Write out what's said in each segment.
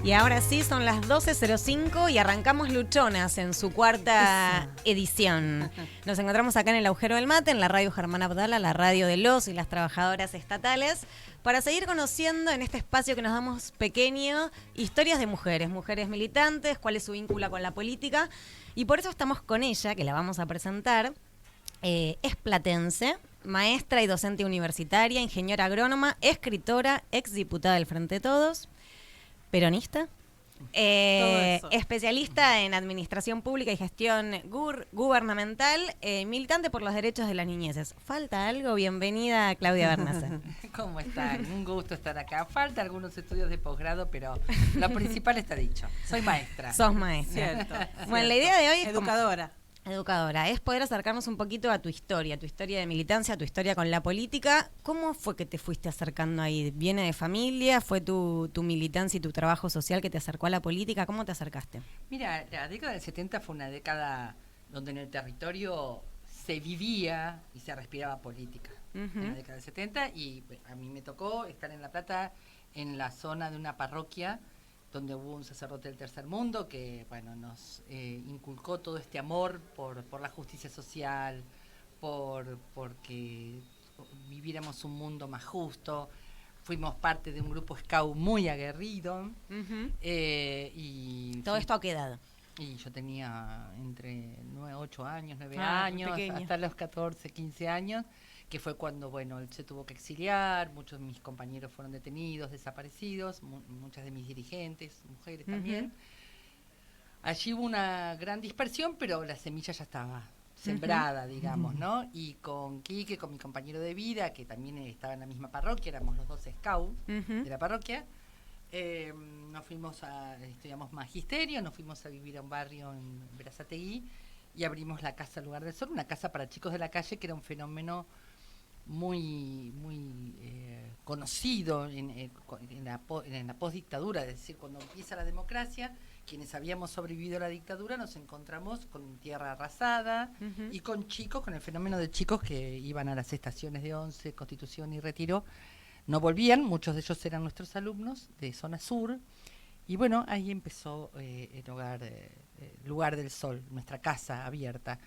Y ahora sí, son las 12:05 y arrancamos Luchonas en su cuarta edición. Nos encontramos acá en el Agujero del Mate, en la radio Germán Abdala, la radio de los y las trabajadoras estatales, para seguir conociendo en este espacio que nos damos pequeño historias de mujeres, mujeres militantes, cuál es su vínculo con la política. Y por eso estamos con ella, que la vamos a presentar. Es platense, maestra y docente universitaria, ingeniera agrónoma, escritora, exdiputada del Frente de Todos. Peronista, especialista en administración pública y gestión gubernamental, militante por los derechos de las niñeces. ¿Falta algo? Bienvenida, Claudia Bernaza. ¿Cómo están? Un gusto estar acá. Falta algunos estudios de posgrado, pero lo principal está dicho. Soy maestra. Sos maestra. Cierto. Bueno, la idea de hoy es Educadora. Educadora, es poder acercarnos un poquito a tu historia de militancia, tu historia con la política. ¿Cómo fue que te fuiste acercando ahí? ¿Viene de familia? ¿Fue tu militancia y tu trabajo social que te acercó a la política? ¿Cómo te acercaste? Mira, la década del 70 fue una década donde en el territorio se vivía y se respiraba política. En la década del 70, y a mí me tocó estar en La Plata, en la zona de una parroquia donde hubo un sacerdote del tercer mundo que, bueno, nos inculcó todo este amor por la justicia social, porque viviéramos un mundo más justo. Fuimos parte de un grupo scout muy aguerrido. ¿Todo esto a qué edad? Y yo tenía entre 8 años, 9 muy años, pequeña. hasta los 14, 15 años, que fue cuando, bueno, él se tuvo que exiliar, muchos de mis compañeros fueron detenidos, desaparecidos, muchas de mis dirigentes, mujeres también. Allí hubo una gran dispersión, pero la semilla ya estaba sembrada, digamos, ¿no? Y con Quique, con mi compañero de vida, que también estaba en la misma parroquia, éramos los dos scouts de la parroquia, nos fuimos estudiamos magisterio, nos fuimos a vivir a un barrio en Berazategui y abrimos la Casa Lugar del Sol, una casa para chicos de la calle que era un fenómeno muy conocido en la postdictadura, es decir, cuando empieza la democracia, quienes habíamos sobrevivido a la dictadura nos encontramos con tierra arrasada y con chicos, con el fenómeno de chicos que iban a las estaciones de Once, Constitución y Retiro, no volvían, muchos de ellos eran nuestros alumnos de zona sur, y bueno, ahí empezó el Lugar del Sol, nuestra casa abierta.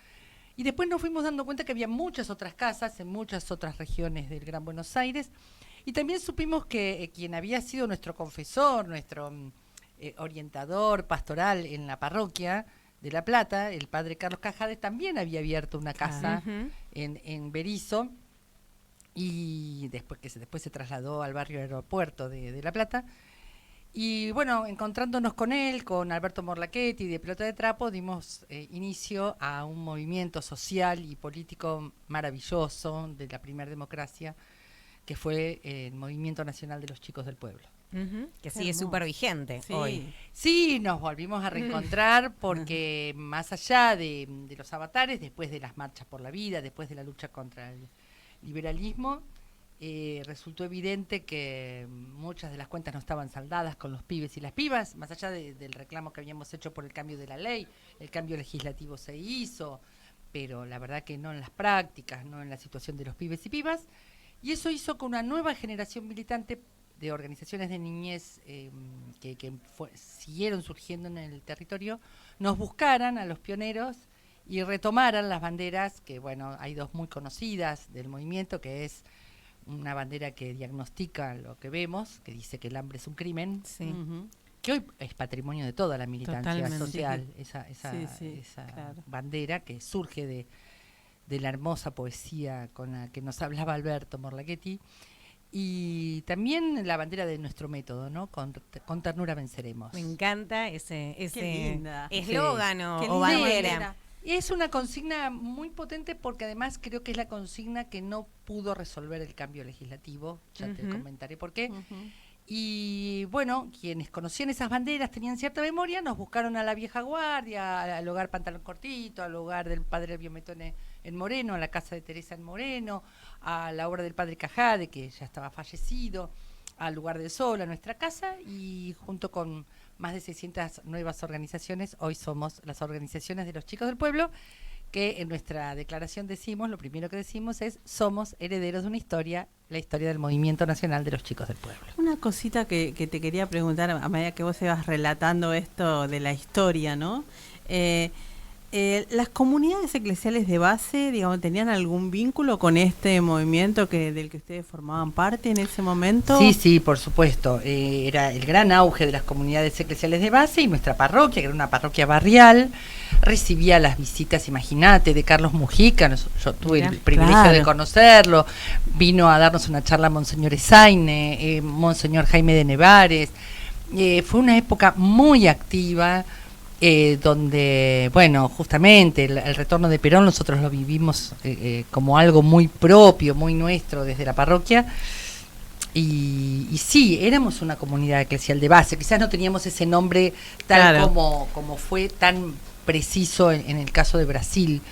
Y después nos fuimos dando cuenta que había muchas otras casas en muchas otras regiones del Gran Buenos Aires, y también supimos que quien había sido nuestro confesor, nuestro orientador pastoral en la parroquia de La Plata, el padre Carlos Cajades, también había abierto una casa en Berizo, y después se trasladó al barrio Aeropuerto de La Plata. Y bueno, encontrándonos con él, con Alberto Morlachetti de Pelota de Trapo, dimos inicio a un movimiento social y político maravilloso de la primera democracia, que fue el Movimiento Nacional de los Chicos del Pueblo. Que sigue súper vigente hoy. Sí, nos volvimos a reencontrar porque más allá de los avatares, después de las marchas por la vida, después de la lucha contra el liberalismo, resultó evidente que muchas de las cuentas no estaban saldadas con los pibes y las pibas, más allá del reclamo que habíamos hecho por el cambio de la ley. El cambio legislativo se hizo, pero la verdad que no en las prácticas, no en la situación de los pibes y pibas, y eso hizo que una nueva generación militante de organizaciones de niñez que siguieron surgiendo en el territorio, nos buscaran a los pioneros y retomaran las banderas, que bueno, hay dos muy conocidas del movimiento, que es una bandera que diagnostica lo que vemos, que dice que el hambre es un crimen, que hoy es patrimonio de toda la militancia social, esa claro, bandera que surge de la hermosa poesía con la que nos hablaba Alberto Morlachetti, y también la bandera de nuestro método, ¿no? Con ternura venceremos. Me encanta ese eslogan o bandera. Es una consigna muy potente porque además creo que es la consigna que no pudo resolver el cambio legislativo, ya te comentaré por qué. Y bueno, quienes conocían esas banderas, tenían cierta memoria, nos buscaron a la vieja guardia, al hogar Pantalón Cortito, al hogar del padre Biometone en Moreno, a la casa de Teresa en Moreno, a la obra del padre Cajade, que ya estaba fallecido, al Lugar del Sol, a nuestra casa, y junto con más de 600 nuevas organizaciones, hoy somos las organizaciones de los chicos del pueblo, que en nuestra declaración decimos, lo primero que decimos es, somos herederos de una historia, la historia del Movimiento Nacional de los Chicos del Pueblo. Una cosita que te quería preguntar, a medida que vos ibas relatando esto de la historia, ¿no? ¿Las comunidades eclesiales de base, digamos, tenían algún vínculo con este movimiento del que ustedes formaban parte en ese momento? Sí, por supuesto. Era el gran auge de las comunidades eclesiales de base, y nuestra parroquia, que era una parroquia barrial, recibía las visitas, imagínate, de Carlos Mujica. Yo tuve el privilegio de conocerlo. Vino a darnos una charla Monseñor Esaine, Monseñor Jaime de Nevares. Fue una época muy activa, donde, bueno, justamente el retorno de Perón nosotros lo vivimos como algo muy propio, muy nuestro desde la parroquia. Y sí, éramos una comunidad eclesial de base. Quizás no teníamos ese nombre tal como fue tan preciso en el caso de Brasil,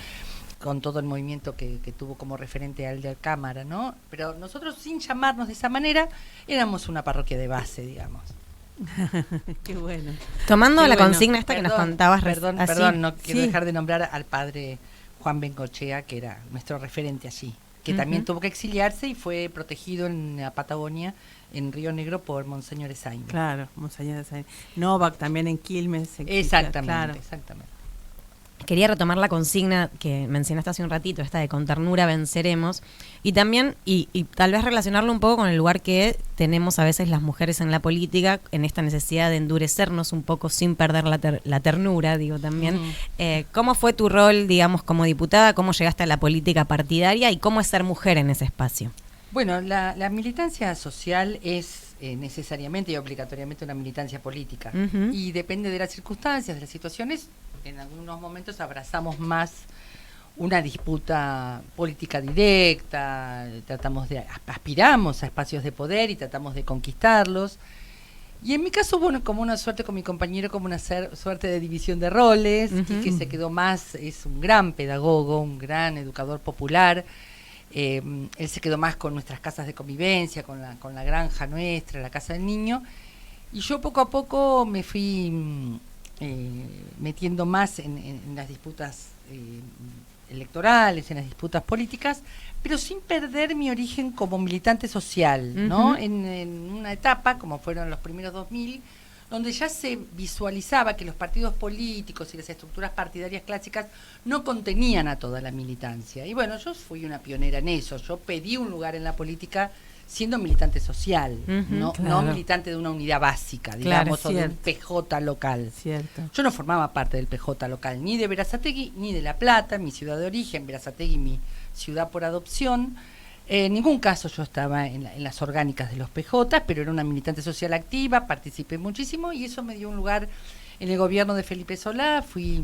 con todo el movimiento que tuvo como referente al de Alcámara, ¿no? Pero nosotros, sin llamarnos de esa manera, éramos una parroquia de base, digamos. Qué bueno. Tomando la consigna esta que nos contabas. Perdón, no quiero dejar de nombrar al padre Juan Bengochea, que era nuestro referente allí, que también tuvo que exiliarse y fue protegido en la Patagonia, en Río Negro, por Monseñor Esaine. Claro, Monseñor Esaine. Novak también en Quilmes. Exactamente. Quería retomar la consigna que mencionaste hace un ratito, esta de con ternura venceremos, y también, y tal vez relacionarlo un poco con el lugar que tenemos a veces las mujeres en la política, en esta necesidad de endurecernos un poco sin perder la ternura, digo también. ¿Cómo fue tu rol, digamos, como diputada? ¿Cómo llegaste a la política partidaria? ¿Y cómo es ser mujer en ese espacio? Bueno, la militancia social es necesariamente y obligatoriamente una militancia política, y depende de las circunstancias, de las situaciones. En algunos momentos abrazamos más una disputa política directa, aspiramos a espacios de poder y tratamos de conquistarlos. Y en mi caso, bueno, como una suerte con mi compañero, como una suerte de división de roles, que se quedó más, es un gran pedagogo, un gran educador popular. Él se quedó más con nuestras casas de convivencia, con la granja nuestra, la casa del niño. Y yo poco a poco me fui metiendo más en las disputas electorales, en las disputas políticas, pero sin perder mi origen como militante social, ¿no? En una etapa, como fueron los primeros 2000, donde ya se visualizaba que los partidos políticos y las estructuras partidarias clásicas no contenían a toda la militancia. Y bueno, yo fui una pionera en eso. Yo pedí un lugar en la política siendo militante social, no militante de una unidad básica, digamos, o de un PJ local. Cierto. Yo no formaba parte del PJ local, ni de Berazategui, ni de La Plata, mi ciudad de origen, Berazategui, mi ciudad por adopción. En ningún caso yo estaba en las orgánicas de los PJ, pero era una militante social activa, participé muchísimo, y eso me dio un lugar en el gobierno de Felipe Solá. Fui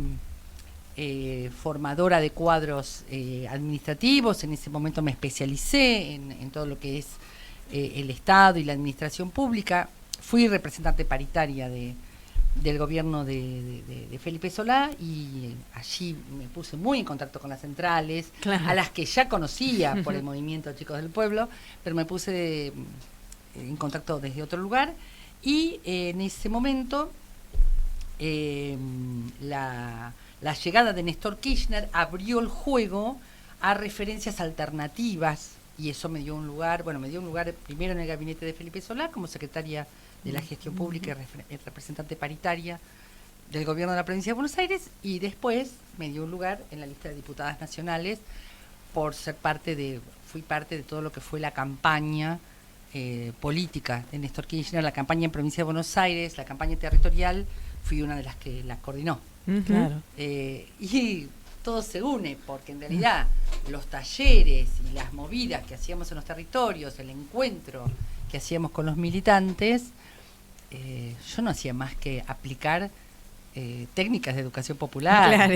formadora de cuadros administrativos. En ese momento me especialicé en todo lo que es el Estado y la administración pública. Fui representante paritaria del gobierno de Felipe Solá, y allí me puse muy en contacto con las centrales, a las que ya conocía por el movimiento Chicos del Pueblo, pero me puse en contacto desde otro lugar. Y en ese momento la llegada de Néstor Kirchner abrió el juego a referencias alternativas, y eso me dio un lugar, primero en el gabinete de Felipe Solá como secretaria de la Gestión Pública y representante paritaria del gobierno de la provincia de Buenos Aires, y después me dio un lugar en la lista de diputadas nacionales por ser fui parte de todo lo que fue la campaña política de Néstor Kirchner, la campaña en provincia de Buenos Aires, la campaña territorial. Fui una de las que la coordinó. Claro. Y todo se une, porque en realidad los talleres y las movidas que hacíamos en los territorios, el encuentro que hacíamos con los militantes, yo no hacía más que aplicar técnicas de educación popular,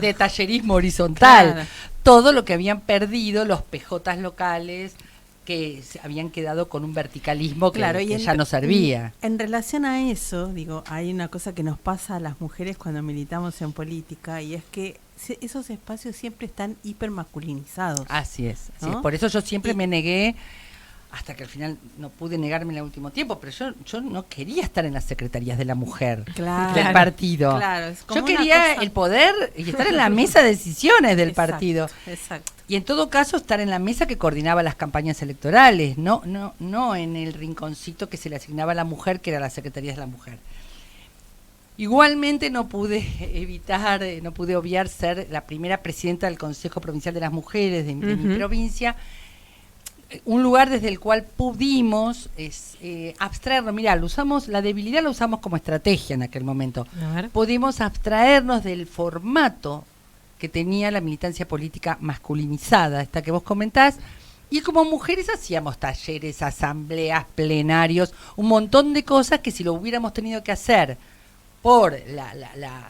de tallerismo horizontal, todo lo que habían perdido los PJs locales, que habían quedado con un verticalismo que ya no servía. En relación a eso, digo, hay una cosa que nos pasa a las mujeres cuando militamos en política, y es que esos espacios siempre están hipermasculinizados. Así es, ¿no? Por eso yo siempre me negué hasta que al final no pude negarme en el último tiempo, pero yo no quería estar en las secretarías de la mujer del partido. Claro, es como yo quería el poder y estar en la mesa de decisiones del Exacto, partido. Exacto. Y en todo caso estar en la mesa que coordinaba las campañas electorales, no en el rinconcito que se le asignaba a la mujer, que era la Secretaría de la Mujer. Igualmente no pude obviar ser la primera presidenta del Consejo Provincial de las Mujeres de mi provincia, un lugar desde el cual pudimos abstraernos. Mirá, la debilidad la usamos como estrategia en aquel momento. Pudimos abstraernos del formato que tenía la militancia política masculinizada, esta que vos comentás, y como mujeres hacíamos talleres, asambleas, plenarios, un montón de cosas que si lo hubiéramos tenido que hacer por la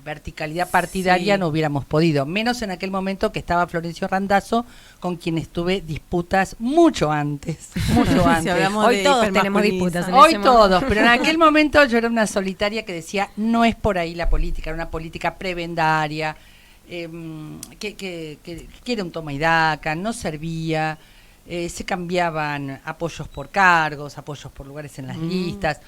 verticalidad partidaria no hubiéramos podido, menos en aquel momento que estaba Florencio Randazzo, con quien tuve disputas mucho antes. Si hoy todos tenemos disputas. Hoy todos, pero en aquel momento yo era una solitaria que decía, no es por ahí la política, era una política prebendaria, que era un toma y daca, no servía, se cambiaban apoyos por cargos, apoyos por lugares en las listas,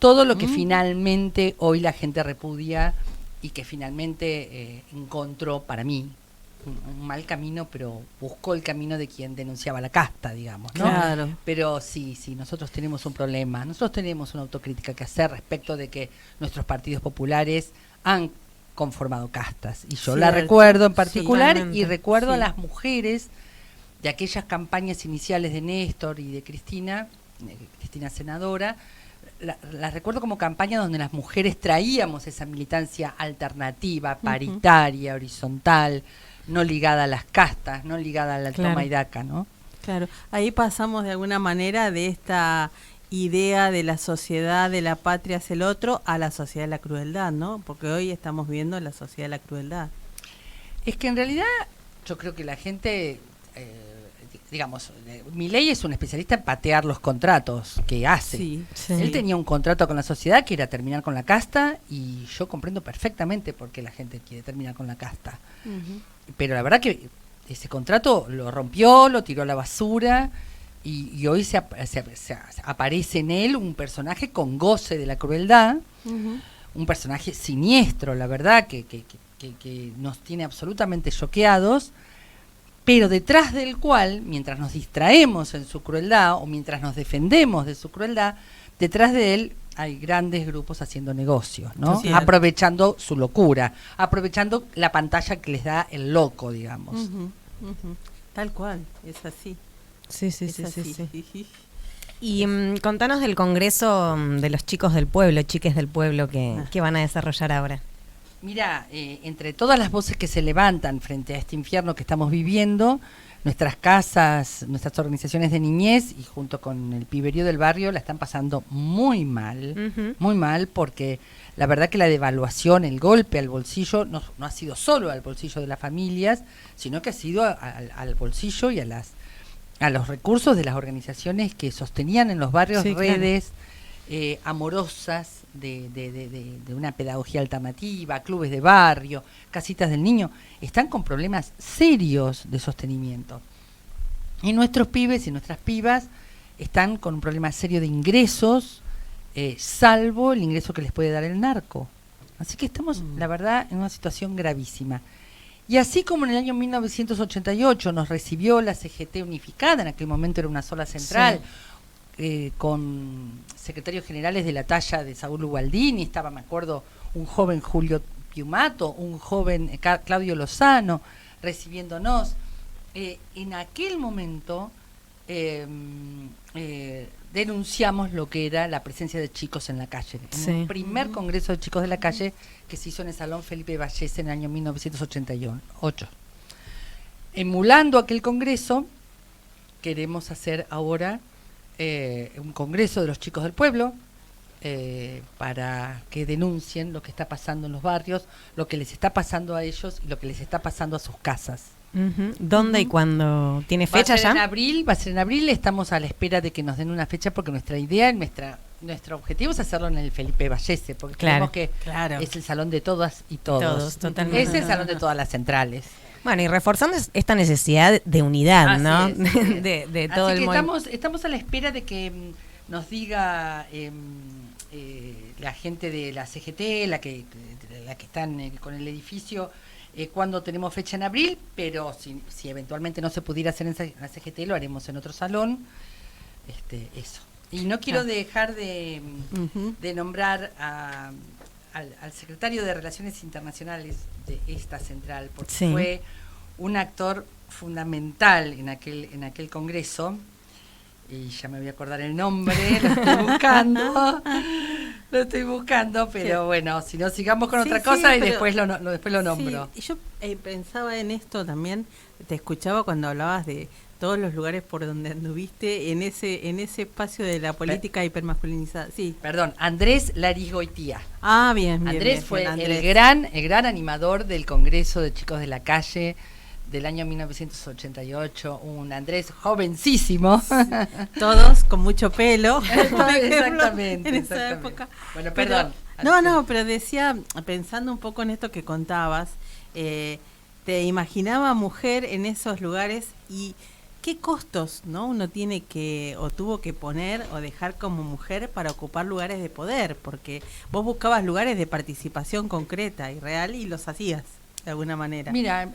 todo lo que finalmente hoy la gente repudia y que finalmente encontró para mí un mal camino, pero buscó el camino de quien denunciaba la casta, digamos, ¿no? Claro. Pero sí, nosotros tenemos un problema, nosotros tenemos una autocrítica que hacer respecto de que nuestros partidos populares han conformado castas, y yo la recuerdo en particular, y recuerdo a las mujeres de aquellas campañas iniciales de Néstor y de Cristina senadora, las recuerdo como campaña donde las mujeres traíamos esa militancia alternativa, paritaria, horizontal, no ligada a las castas, no ligada a la toma y daca, ¿no? Claro, ahí pasamos de alguna manera de esta idea de la sociedad de la patria hacia el otro a la sociedad de la crueldad, ¿no? Porque hoy estamos viendo la sociedad de la crueldad. Es que en realidad yo creo que la gente, digamos, Milei es un especialista en patear los contratos que hace. Sí. Él tenía un contrato con la sociedad que era terminar con la casta, y yo comprendo perfectamente por qué la gente quiere terminar con la casta. Pero la verdad que ese contrato lo rompió, lo tiró a la basura, y hoy se aparece en él un personaje con goce de la crueldad, un personaje siniestro, la verdad, que nos tiene absolutamente choqueados, pero detrás del cual, mientras nos distraemos en su crueldad o mientras nos defendemos de su crueldad, detrás de él hay grandes grupos haciendo negocios, ¿no? Aprovechando su locura, aprovechando la pantalla que les da el loco, digamos. Tal cual, es así. Sí. Y contanos del Congreso de los Chicos del Pueblo, Chiques del Pueblo, que van a desarrollar ahora. Mira, entre todas las voces que se levantan frente a este infierno que estamos viviendo, nuestras casas, nuestras organizaciones de niñez y junto con el piberío del barrio la están pasando muy mal, porque la verdad que la devaluación, el golpe al bolsillo, no ha sido solo al bolsillo de las familias, sino que ha sido al bolsillo y a los recursos de las organizaciones que sostenían en los barrios redes amorosas de una pedagogía alternativa, clubes de barrio, casitas del niño. Están con problemas serios de sostenimiento. Y nuestros pibes y nuestras pibas están con un problema serio de ingresos, salvo el ingreso que les puede dar el narco. Así que estamos, la verdad, en una situación gravísima. Y así como en el año 1988 nos recibió la CGT unificada, en aquel momento era una sola central, con secretarios generales de la talla de Saúl Ubaldini, estaba, me acuerdo, un joven Julio Piumato, un joven Claudio Lozano, recibiéndonos. En aquel momento denunciamos lo que era la presencia de chicos en la calle. En el primer congreso de chicos de la calle que se hizo en el Salón Felipe Vallese en el año 1988. Emulando aquel congreso, queremos hacer ahora un congreso de los chicos del pueblo para que denuncien lo que está pasando en los barrios, lo que les está pasando a ellos y lo que les está pasando a sus casas. ¿Dónde y cuándo? ¿Tiene fecha ya? Va a ser en abril, estamos a la espera de que nos den una fecha porque nuestra idea, nuestro objetivo es hacerlo en el Felipe Vallese, porque creemos que es el salón de todas y todos. Totalmente. Es el salón de todas las centrales. Bueno, y reforzando esta necesidad de unidad, ¿no? Así es. de todo Así el que mundo. estamos a la espera de que nos diga la gente de la CGT, la que están con el edificio, cuando tenemos fecha en abril, pero si eventualmente no se pudiera hacer en la CGT, lo haremos en otro salón. Eso. Y no quiero dejar de nombrar al secretario de Relaciones Internacionales de esta central, porque fue un actor fundamental en aquel congreso, y ya me voy a acordar el nombre, lo estoy buscando, pero bueno, si no, sigamos con otra cosa y después lo nombro. Sí, yo pensaba en esto también, te escuchaba cuando hablabas de todos los lugares por donde anduviste en ese espacio de la política hipermasculinizada. Sí. Perdón, Andrés Larigotía. Ah, bien. Andrés fue Andrés. el gran animador del Congreso de Chicos de la Calle del año 1988, un Andrés jovencísimo. Todos con mucho pelo. Exactamente. En esa época. Bueno, perdón. Pero decía, pensando un poco en esto que contabas, te imaginaba mujer en esos lugares y qué costos, ¿no? Uno tiene que, o tuvo que poner o dejar como mujer para ocupar lugares de poder, porque vos buscabas lugares de participación concreta y real y los hacías de alguna manera. Mira,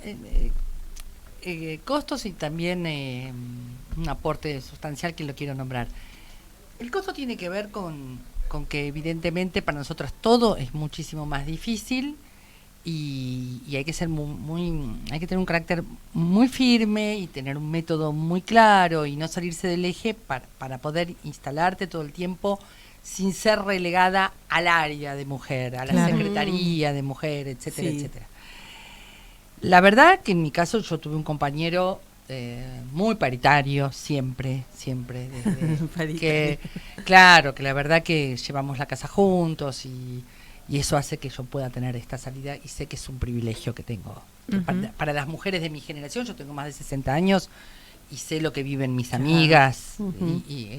costos y también un aporte sustancial que lo quiero nombrar. El costo tiene que ver con que evidentemente para nosotras todo es muchísimo más difícil y hay que ser hay que tener un carácter muy firme y tener un método muy claro y no salirse del eje para poder instalarte todo el tiempo sin ser relegada al área de mujer, a la secretaría de mujer, etcétera, etcétera. La verdad que en mi caso yo tuve un compañero muy paritario, siempre, que claro, que la verdad que llevamos la casa juntos y eso hace que yo pueda tener esta salida y sé que es un privilegio que tengo. Para las mujeres de mi generación, yo tengo más de 60 años y sé lo que viven mis amigas y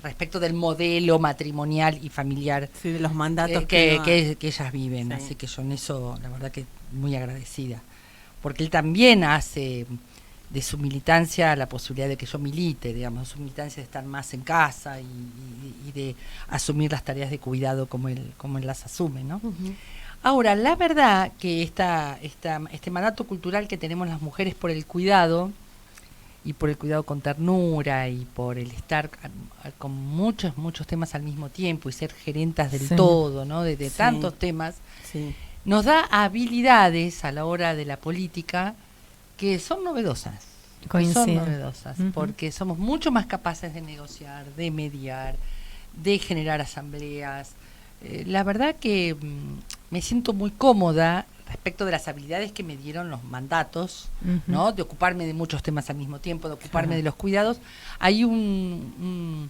respecto del modelo matrimonial y familiar, de los mandatos que ellas viven, así que yo en eso la verdad que muy agradecida. Porque él también hace de su militancia la posibilidad de que yo milite, digamos, su militancia de estar más en casa y de asumir las tareas de cuidado como él las asume, ¿no? Ahora, la verdad que este mandato cultural que tenemos las mujeres por el cuidado, y por el cuidado con ternura, y por el estar con muchos temas al mismo tiempo, y ser gerentas del todo, ¿no? De tantos temas, nos da habilidades a la hora de la política que son novedosas. Porque somos mucho más capaces de negociar, de mediar, de generar asambleas. La verdad que me siento muy cómoda respecto de las habilidades que me dieron los mandatos, ¿no? De ocuparme de muchos temas al mismo tiempo, de ocuparme de los cuidados. Hay un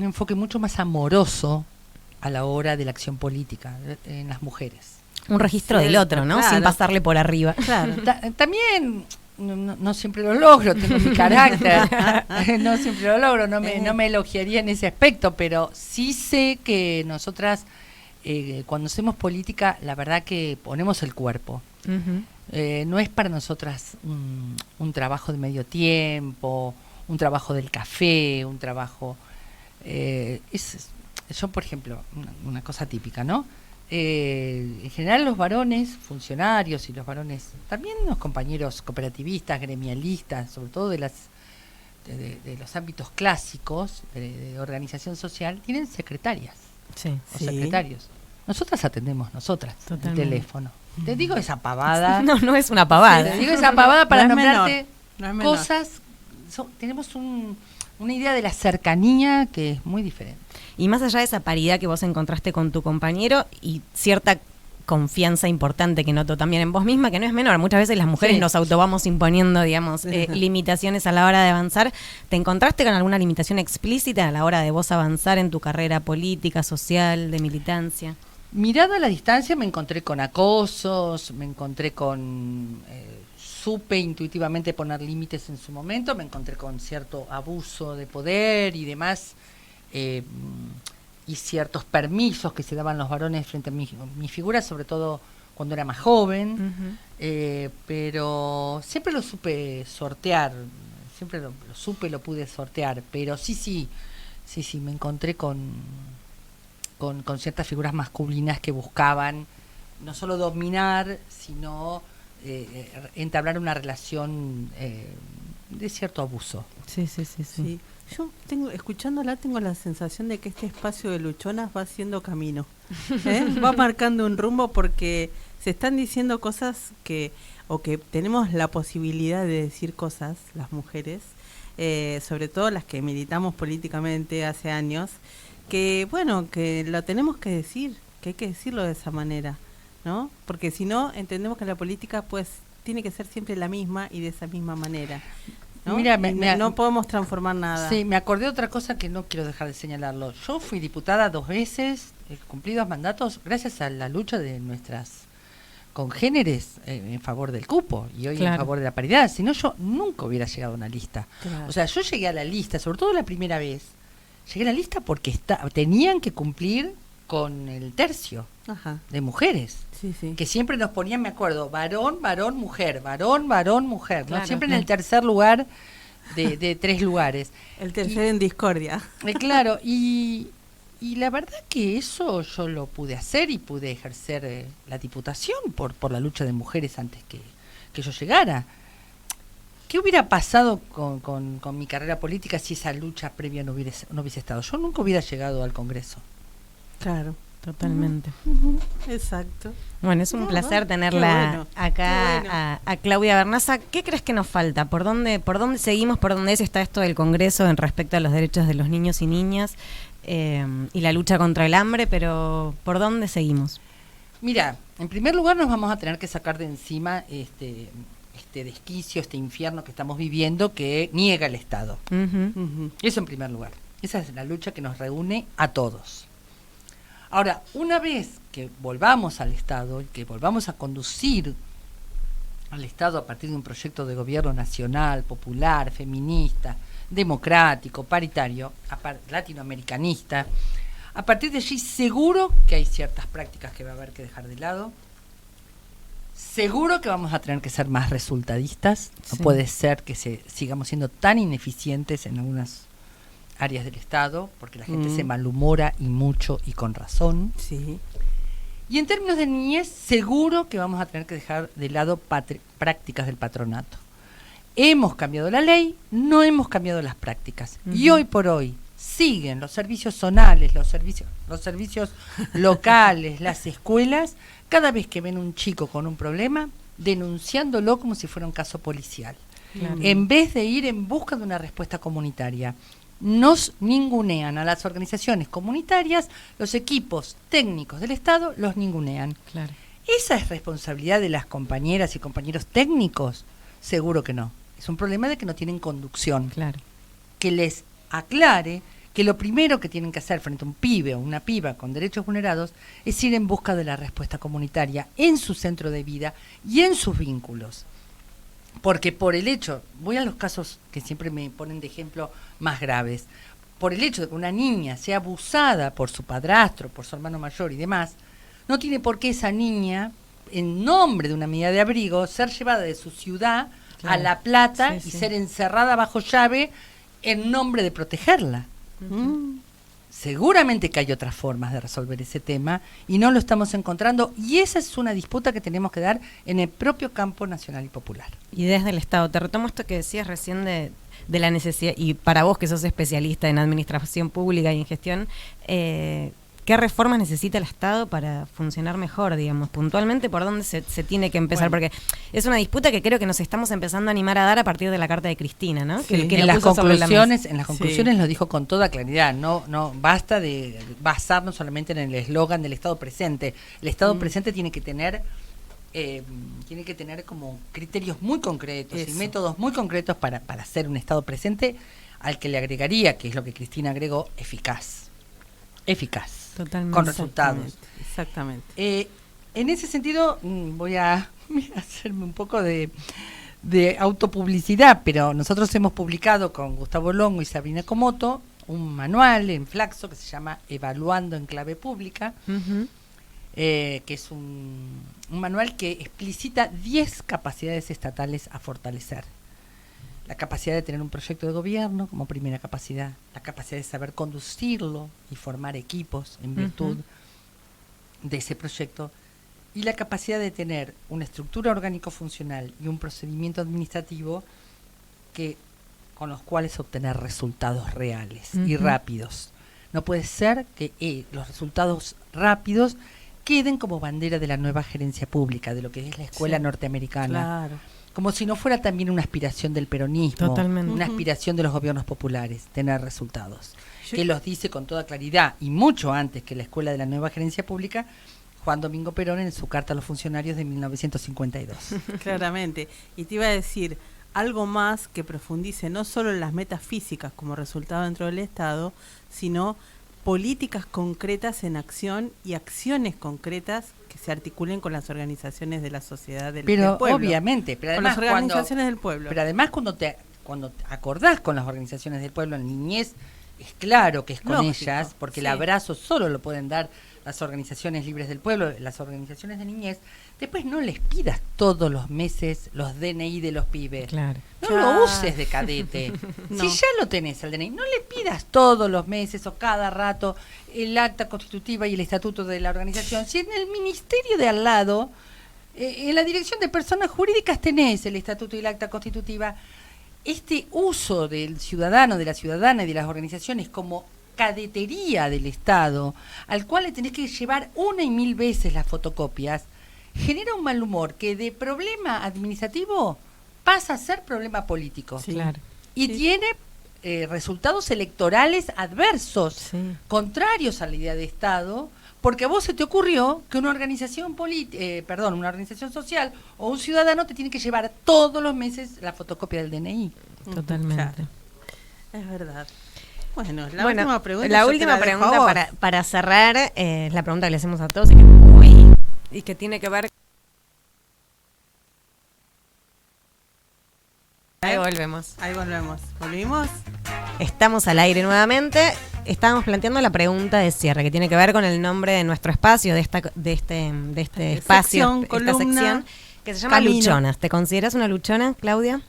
enfoque mucho más amoroso a la hora de la acción política en las mujeres. Un registro del otro, ¿no? Sin pasarle por arriba. Claro. También no siempre lo logro, tengo mi carácter, no siempre lo logro, no me elogiaría en ese aspecto, pero sí sé que nosotras cuando hacemos política, la verdad que ponemos el cuerpo. No es para nosotras un trabajo de medio tiempo, un trabajo del café, un trabajo... yo, por ejemplo, una cosa típica, ¿no? En general los varones funcionarios y los varones, también los compañeros cooperativistas, gremialistas, sobre todo de los ámbitos clásicos de organización social, tienen secretarias o secretarios. Nosotras atendemos el teléfono. Te digo esa pavada. No es una pavada. Te digo esa pavada para nombrarte menor. cosas. Tenemos una idea de la cercanía que es muy diferente. Y más allá de esa paridad que vos encontraste con tu compañero y cierta confianza importante que noto también en vos misma, que no es menor, muchas veces las mujeres nos autovamos imponiendo, digamos, limitaciones a la hora de avanzar. ¿Te encontraste con alguna limitación explícita a la hora de vos avanzar en tu carrera política, social, de militancia? Mirada a la distancia me encontré con acosos, me encontré con... supe intuitivamente poner límites en su momento, me encontré con cierto abuso de poder y demás, y ciertos permisos que se daban los varones frente a mi figura, sobre todo cuando era más joven, Ujú. pero siempre lo supe sortear, siempre lo supe, lo pude sortear, pero sí, me encontré con ciertas figuras masculinas que buscaban no solo dominar, sino entablar una relación de cierto abuso. Sí. Sí. Yo escuchándola tengo la sensación de que este espacio de luchonas va haciendo camino. Va marcando un rumbo porque se están diciendo cosas que tenemos la posibilidad de decir cosas, las mujeres, sobre todo las que militamos políticamente hace años, que bueno, que lo tenemos que decir, que hay que decirlo de esa manera, ¿no? Porque si no, entendemos que la política pues tiene que ser siempre la misma y de esa misma manera, ¿no? Mira, no podemos transformar nada. Sí, me acordé de otra cosa que no quiero dejar de señalarlo. Yo fui diputada 2 veces, cumplí 2 mandatos gracias a la lucha de nuestras congéneres en favor del cupo y hoy en favor de la paridad. Si no, yo nunca hubiera llegado a una lista. Claro. O sea, yo llegué a la lista, sobre todo la primera vez, llegué a la lista porque tenían que cumplir con el tercio de mujeres. Sí. Que siempre nos ponían, me acuerdo, varón, mujer, varón, mujer, claro, ¿no? Siempre en el tercer lugar de 3 lugares. El tercero en discordia. Claro, y la verdad que eso yo lo pude hacer y pude ejercer la diputación por la lucha de mujeres antes que yo llegara. ¿Qué hubiera pasado con mi carrera política si esa lucha previa no hubiese estado? Yo nunca hubiera llegado al Congreso. Claro. Totalmente. Exacto. Bueno, es un placer tenerla acá bueno. a Claudia Bernaza. ¿Qué crees que nos falta? ¿Por dónde seguimos? ¿Por dónde está esto del Congreso en respecto a los derechos de los niños y niñas y la lucha contra el hambre? Pero ¿por dónde seguimos? Mira, en primer lugar nos vamos a tener que sacar de encima este desquicio, este infierno que estamos viviendo que niega el Estado. Eso en primer lugar. Esa es la lucha que nos reúne a todos. Ahora, una vez que volvamos al Estado, que volvamos a conducir al Estado a partir de un proyecto de gobierno nacional, popular, feminista, democrático, paritario, latinoamericanista, a partir de allí seguro que hay ciertas prácticas que va a haber que dejar de lado, seguro que vamos a tener que ser más resultadistas, no puede ser que sigamos siendo tan ineficientes en algunas áreas del Estado, porque la gente se malhumora y mucho y con razón. Sí. Y en términos de niñez, seguro que vamos a tener que dejar de lado prácticas del patronato. Hemos cambiado la ley, no hemos cambiado las prácticas. Y hoy por hoy siguen los servicios zonales, los servicios locales, las escuelas, cada vez que ven un chico con un problema, denunciándolo como si fuera un caso policial. Claro. En vez de ir en busca de una respuesta comunitaria. Nos ningunean a las organizaciones comunitarias, los equipos técnicos del Estado los ningunean. Claro. ¿Esa es responsabilidad de las compañeras y compañeros técnicos? Seguro que no. Es un problema de que no tienen conducción. Claro. Que les aclare que lo primero que tienen que hacer frente a un pibe o una piba con derechos vulnerados es ir en busca de la respuesta comunitaria en su centro de vida y en sus vínculos. Porque por el hecho, voy a los casos que siempre me ponen de ejemplo más graves, por el hecho de que una niña sea abusada por su padrastro, por su hermano mayor y demás, no tiene por qué esa niña, en nombre de una medida de abrigo, ser llevada de su ciudad a La Plata y ser encerrada bajo llave en nombre de protegerla. Seguramente que hay otras formas de resolver ese tema y no lo estamos encontrando, y esa es una disputa que tenemos que dar en el propio campo nacional y popular. Y desde el Estado, te retomo esto que decías recién de la necesidad, y para vos que sos especialista en administración pública y en gestión, ¿qué reformas necesita el Estado para funcionar mejor, digamos? Puntualmente, ¿por dónde se tiene que empezar? Bueno, porque es una disputa que creo que nos estamos empezando a animar a dar a partir de la carta de Cristina, ¿no? Sí. Que en las conclusiones sí. Lo dijo con toda claridad. No basta de basarnos solamente en el eslogan del Estado presente. El Estado presente tiene que tener como criterios muy concretos y métodos muy concretos para ser un Estado presente, al que le agregaría, que es lo que Cristina agregó, eficaz. Totalmente. Con resultados. Exactamente. En ese sentido, voy a hacerme un poco de autopublicidad, pero nosotros hemos publicado con Gustavo Longo y Sabrina Comoto un manual en Flaxo que se llama Evaluando en Clave Pública, que es un manual que explicita 10 capacidades estatales a fortalecer. La capacidad de tener un proyecto de gobierno como primera capacidad, la capacidad de saber conducirlo y formar equipos en virtud de ese proyecto, y la capacidad de tener una estructura orgánico-funcional y un procedimiento administrativo con los cuales obtener resultados reales y rápidos. No puede ser que los resultados rápidos queden como bandera de la nueva gerencia pública, de lo que es la escuela norteamericana. Claro. Como si no fuera también una aspiración del peronismo, Totalmente. una aspiración de los gobiernos populares, tener resultados. Que los dice con toda claridad, y mucho antes que la escuela de la nueva gerencia pública, Juan Domingo Perón en su carta a los funcionarios de 1952. Claramente. Y te iba a decir algo más que profundice no solo en las metas físicas como resultado dentro del Estado, sino políticas concretas en acción y acciones concretas que se articulen con las organizaciones de la sociedad del pueblo. Obviamente, pero además con las organizaciones del pueblo. Pero además cuando te acordás con las organizaciones del pueblo en niñez, es claro que es con ellas, porque el abrazo solo lo pueden dar las organizaciones libres del pueblo, las organizaciones de niñez. Después no les pidas todos los meses los DNI de los pibes. Claro. No lo uses de cadete. No. Si ya lo tenés el DNI, no le pidas todos los meses o cada rato el acta constitutiva y el estatuto de la organización. Si en el ministerio de al lado, en la dirección de personas jurídicas tenés el estatuto y el acta constitutiva. Este uso del ciudadano, de la ciudadana y de las organizaciones como cadetería del Estado, al cual le tenés que llevar 1 y 1000 veces las fotocopias, genera un mal humor que de problema administrativo pasa a ser problema político. Sí. Claro. Y tiene resultados electorales adversos, contrarios a la idea de Estado, porque a vos se te ocurrió que una organización una organización social o un ciudadano te tiene que llevar todos los meses la fotocopia del DNI. Totalmente. Claro. Es verdad. Bueno, última pregunta. La yo última te la dejo a pregunta vos. para cerrar es la pregunta que le hacemos a todos y que tiene que ver. Ahí volvemos. Ahí volvemos. ¿Volvimos? Estamos al aire nuevamente. Estábamos planteando la pregunta de cierre que tiene que ver con el nombre de nuestro espacio, de este espacio, esta columna, sección que se llama camino. Luchonas. ¿Te consideras una luchona, Claudia?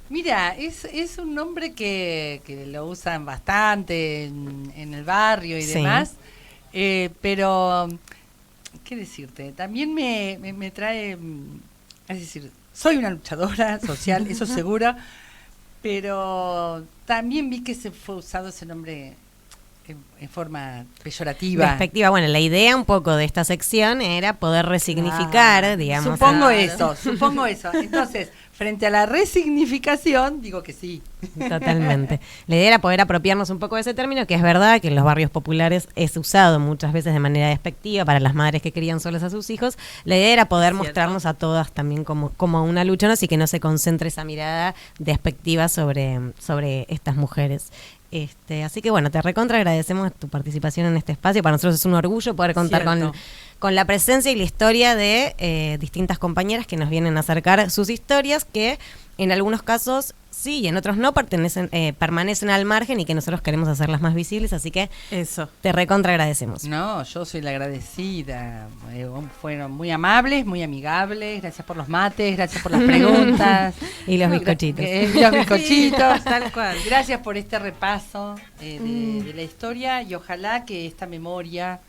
Mira, es un nombre que lo usan bastante en el barrio y demás, pero, ¿qué decirte? También me trae, es decir, soy una luchadora social, eso seguro, pero también vi que se fue usado ese nombre en forma peyorativa. Despectiva. Bueno, la idea un poco de esta sección era poder resignificar, digamos. Supongo eso. Entonces, frente a la resignificación, digo que sí. Totalmente. La idea era poder apropiarnos un poco de ese término, que es verdad que en los barrios populares es usado muchas veces de manera despectiva para las madres que crían solas a sus hijos. La idea era poder mostrarnos a todas también como una luchona, así que no se concentre esa mirada despectiva sobre estas mujeres. Así que bueno, te recontra agradecemos tu participación en este espacio. Para nosotros es un orgullo poder contar con la presencia y la historia de distintas compañeras que nos vienen a acercar sus historias, que en algunos casos sí y en otros no permanecen al margen y que nosotros queremos hacerlas más visibles, así que eso te recontra agradecemos. No, yo soy la agradecida. Fueron muy amables, muy amigables. Gracias por los mates, gracias por las preguntas. Y los bizcochitos. Los bizcochitos. Tal cual. Gracias por este repaso de la historia y ojalá que esta memoria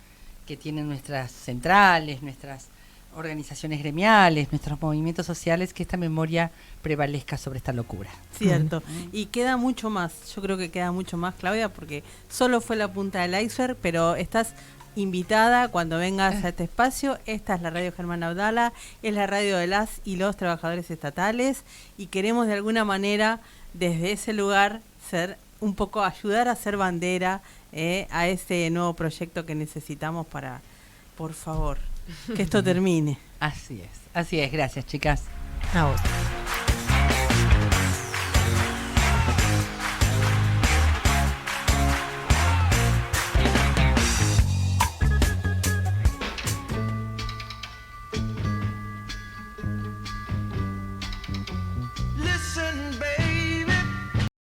que tienen nuestras centrales, nuestras organizaciones gremiales, nuestros movimientos sociales, que esta memoria prevalezca sobre esta locura. Cierto. Y queda mucho más, yo creo que queda mucho más, Claudia, porque solo fue la punta del iceberg, pero estás invitada cuando vengas a este espacio. Esta es la Radio Germán Abdala, es la radio de las y los trabajadores estatales, y queremos de alguna manera desde ese lugar ser un poco, ayudar a hacer bandera a ese nuevo proyecto que necesitamos para, por favor, que esto termine. Así es, gracias chicas. A vos.